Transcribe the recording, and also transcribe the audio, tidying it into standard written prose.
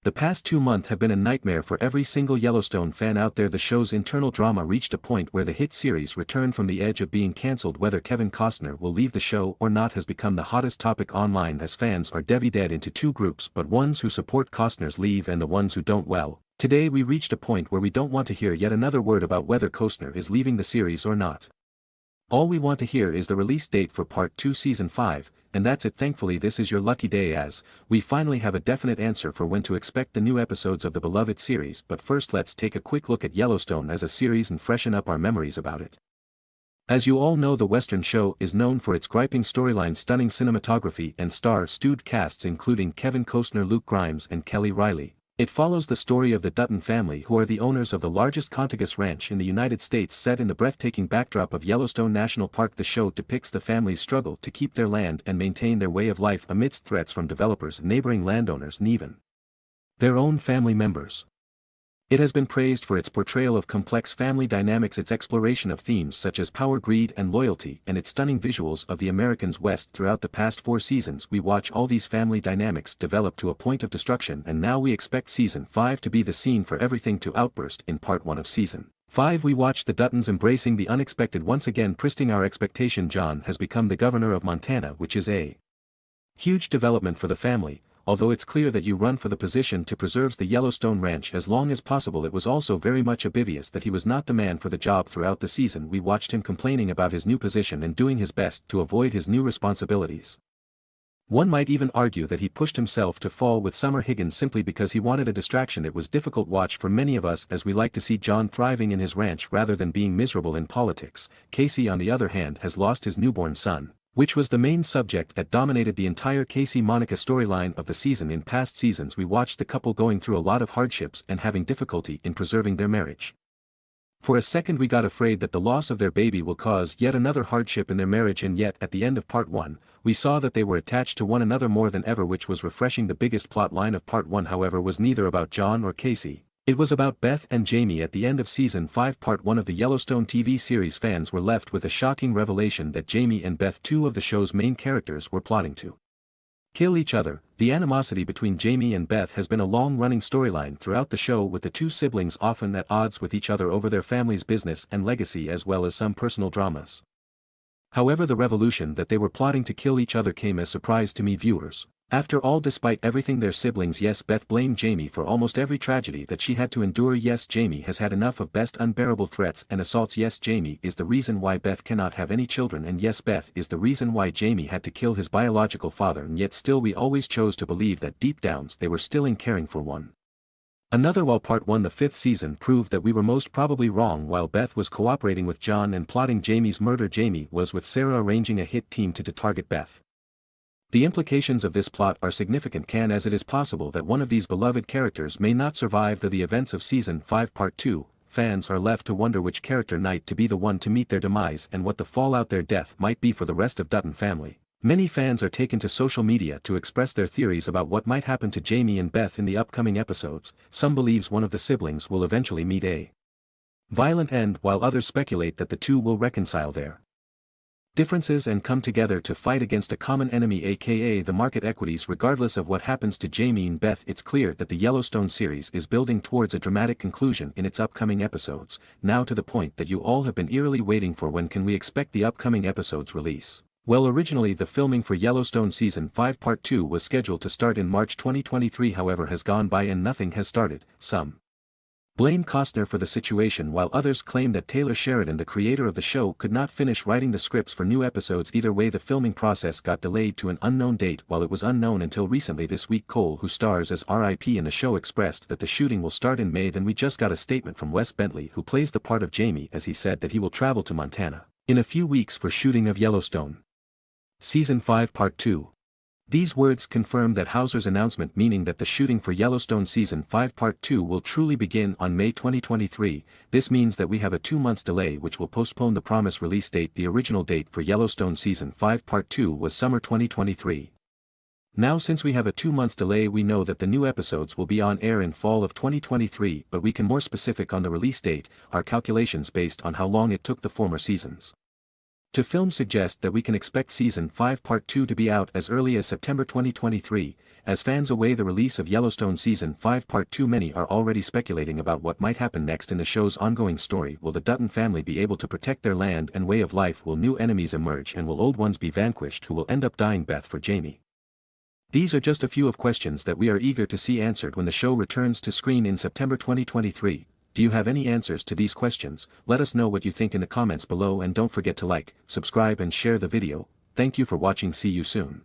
The past 2 months have been a nightmare for every single Yellowstone fan out there. The show's internal drama reached a point where the hit series returned from the edge of being cancelled. Whether Kevin Costner will leave the show or not has become the hottest topic online, as fans are divided into two groups, but ones who support Costner's leave and the ones who don't. Well, today we reached a point where we don't want to hear yet another word about whether Costner is leaving the series or not. All we want to hear is the release date for Part 2 Season 5, and that's it. Thankfully this is your lucky day, as we finally have a definite answer for when to expect the new episodes of the beloved series. But first let's take a quick look at Yellowstone as a series and freshen up our memories about it. As you all know, the Western show is known for its gripping storyline, stunning cinematography, and star-studded casts including Kevin Costner, Luke Grimes, and Kelly Riley. It follows the story of the Dutton family, who are the owners of the largest contiguous ranch in the United States, set in the breathtaking backdrop of Yellowstone National Park. The show depicts the family's struggle to keep their land and maintain their way of life amidst threats from developers, neighboring landowners, and even their own family members. It has been praised for its portrayal of complex family dynamics, its exploration of themes such as power, greed, and loyalty, and its stunning visuals of the America's West. Throughout the past 4 seasons we watch all these family dynamics develop to a point of destruction, and now we expect Season 5 to be the scene for everything to outburst. In Part 1 of Season 5 we watch the Duttons embracing the unexpected once again, pressing our expectation. John has become the governor of Montana, which is a huge development for the family. Although it's clear that you run for the position to preserve the Yellowstone Ranch as long as possible, it was also very much obvious that he was not the man for the job. Throughout the season we watched him complaining about his new position and doing his best to avoid his new responsibilities. One might even argue that he pushed himself to fall with Summer Higgins simply because he wanted a distraction. It was difficult watch for many of us, as we like to see John thriving in his ranch rather than being miserable in politics. Casey, on the other hand, has lost his newborn son, which was the main subject that dominated the entire Casey-Monica storyline of the season. In past seasons we watched the couple going through a lot of hardships and having difficulty in preserving their marriage. For a second we got afraid that the loss of their baby will cause yet another hardship in their marriage, and yet at the end of Part 1, we saw that they were attached to one another more than ever, which was refreshing. The biggest plot line of Part 1, however, was neither about John or Casey. It was about Beth and Jamie. At the end of Season 5 Part 1 of the Yellowstone TV series, fans were left with a shocking revelation that Jamie and Beth, two of the show's main characters, were plotting to kill each other. The animosity between Jamie and Beth has been a long-running storyline throughout the show, with the two siblings often at odds with each other over their family's business and legacy, as well as some personal dramas. However, the revelation that they were plotting to kill each other came as surprise to me, viewers. After all, despite everything their siblings, yes, Beth blamed Jamie for almost every tragedy that she had to endure. Yes, Jamie has had enough of Beth's unbearable threats and assaults. Yes, Jamie is the reason why Beth cannot have any children, and yes, Beth is the reason why Jamie had to kill his biological father, and yet still we always chose to believe that deep down they were still in caring for one another. While Part 1 the 5th season proved that we were most probably wrong, while Beth was cooperating with John and plotting Jamie's murder, Jamie was with Sarah arranging a hit team to target Beth. The implications of this plot are significant, as it is possible that one of these beloved characters may not survive the events of Season 5 Part 2. Fans are left to wonder which character might to be the one to meet their demise and what the fallout their death might be for the rest of Dutton family. Many fans are taken to social media to express their theories about what might happen to Jamie and Beth in the upcoming episodes. Some believes one of the siblings will eventually meet a violent end, while others speculate that the two will reconcile their differences and come together to fight against a common enemy, aka the market equities. Regardless of what happens to Jamie and Beth, it's clear that the Yellowstone series is building towards a dramatic conclusion in its upcoming episodes, now to the point that you all have been eerily waiting for. When can we expect the upcoming episodes release? Well, originally the filming for Yellowstone Season 5 Part 2 was scheduled to start in March 2023, however has gone by and nothing has started. Some blame Costner for the situation, while others claim that Taylor Sheridan, the creator of the show, could not finish writing the scripts for new episodes. Either way, the filming process got delayed to an unknown date. While it was unknown until recently this week, Cole, who stars as RIP in the show, expressed that the shooting will start in May. Then we just got a statement from Wes Bentley, who plays the part of Jamie, as he said that he will travel to Montana in a few weeks for shooting of Yellowstone Season 5 Part 2. These words confirm that Hauser's announcement, meaning that the shooting for Yellowstone Season 5 Part 2 will truly begin on May 2023. This means that we have a 2 months delay, which will postpone the promised release date. The original date for Yellowstone Season 5 Part 2 was summer 2023. Now, since we have a 2 months delay, we know that the new episodes will be on air in fall of 2023, but we can more specific on the release date, our calculations based on how long it took the former seasons. To film suggest that we can expect Season 5 Part 2 to be out as early as September 2023, as fans await the release of Yellowstone Season 5 Part 2. Many are already speculating about what might happen next in the show's ongoing story. Will the Dutton family be able to protect their land and way of life? Will new enemies emerge and will old ones be vanquished? Who will end up dying? Beth for Jamie. These are just a few of questions that we are eager to see answered when the show returns to screen in September 2023. Do you have any answers to these questions? Let us know what you think in the comments below, and don't forget to like, subscribe and share the video. Thank you for watching. See you soon.